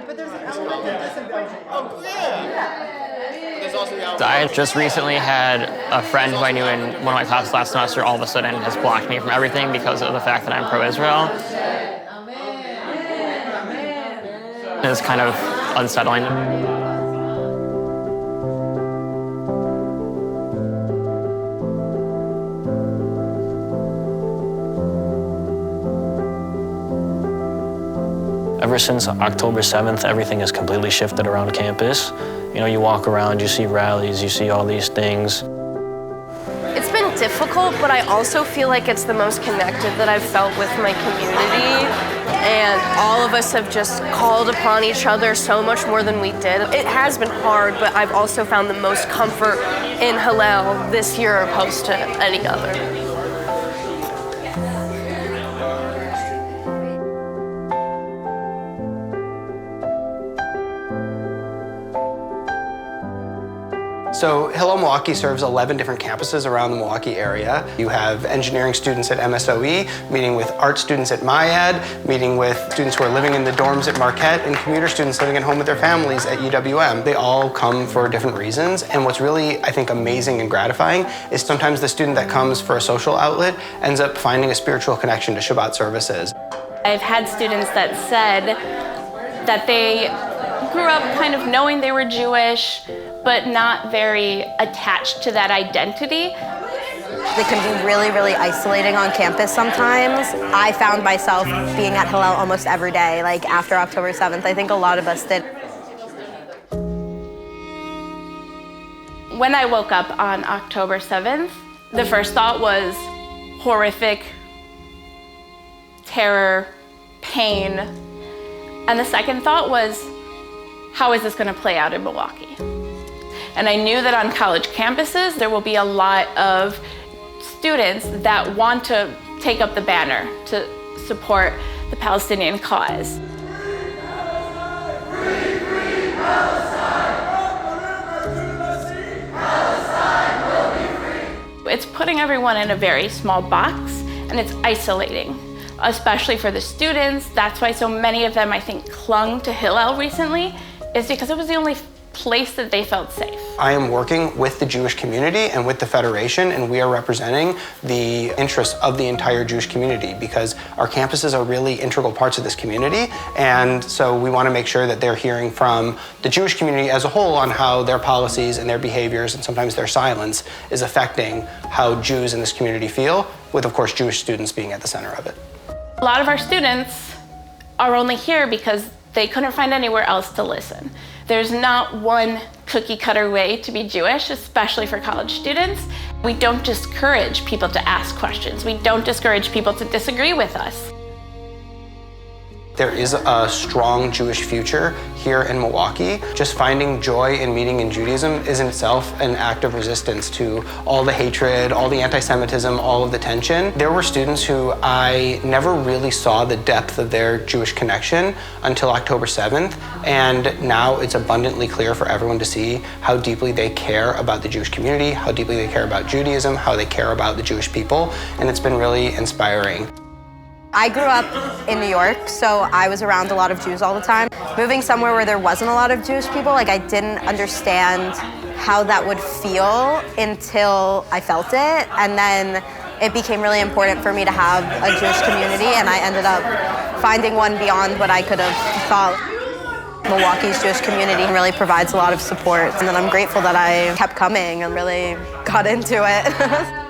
But there's an element of disability. Oh, yeah. There's also the I just recently had a friend who I knew in one of my classes last semester all of a sudden has blocked me from everything because of the fact that I'm pro-Israel. It's kind of unsettling. Ever since October 7th, everything has completely shifted around campus. You know, you walk around, you see rallies, you see all these things. It's been difficult, but I also feel like it's the most connected that I've felt with my community. And all of us have just called upon each other so much more than we did. It has been hard, but I've also found the most comfort in Hillel this year opposed to any other. So Hillel Milwaukee serves 11 different campuses around the Milwaukee area. You have engineering students at MSOE, meeting with art students at MyAd, meeting with students who are living in the dorms at Marquette, and commuter students living at home with their families at UWM. They all come for different reasons, and what's really, I think, amazing and gratifying is sometimes the student that comes for a social outlet ends up finding a spiritual connection to Shabbat services. I've had students that said that they grew up kind of knowing they were Jewish, but not very attached to that identity. It can be really, really isolating on campus sometimes. I found myself being at Hillel almost every day, like after October 7th. I think a lot of us did. When I woke up on October 7th, the first thought was horrific, terror, pain. And the second thought was, how is this going to play out in Milwaukee? And I knew that on college campuses, there will be a lot of students that want to take up the banner to support the Palestinian cause. It's putting everyone in a very small box, and it's isolating, especially for the students. That's why so many of them, I think, clung to Hillel recently, is because it was the only place that they felt safe. I am working with the Jewish community and with the Federation, and we are representing the interests of the entire Jewish community because our campuses are really integral parts of this community, and so we want to make sure that they're hearing from the Jewish community as a whole on how their policies and their behaviors and sometimes their silence is affecting how Jews in this community feel, with, of course, Jewish students being at the center of it. A lot of our students are only here because they couldn't find anywhere else to listen. There's not one cookie-cutter way to be Jewish, especially for college students. We don't discourage people to ask questions. We don't discourage people to disagree with us. There is a strong Jewish future here in Milwaukee. Just finding joy in meeting in Judaism is in itself an act of resistance to all the hatred, all the anti-Semitism, all of the tension. There were students who I never really saw the depth of their Jewish connection until October 7th, and now it's abundantly clear for everyone to see how deeply they care about the Jewish community, how deeply they care about Judaism, how they care about the Jewish people, and it's been really inspiring. I grew up in New York, so I was around a lot of Jews all the time. Moving somewhere where there wasn't a lot of Jewish people, like I didn't understand how that would feel until I felt it. And then it became really important for me to have a Jewish community, and I ended up finding one beyond what I could have thought. Milwaukee's Jewish community really provides a lot of support, and then I'm grateful that I kept coming and really got into it.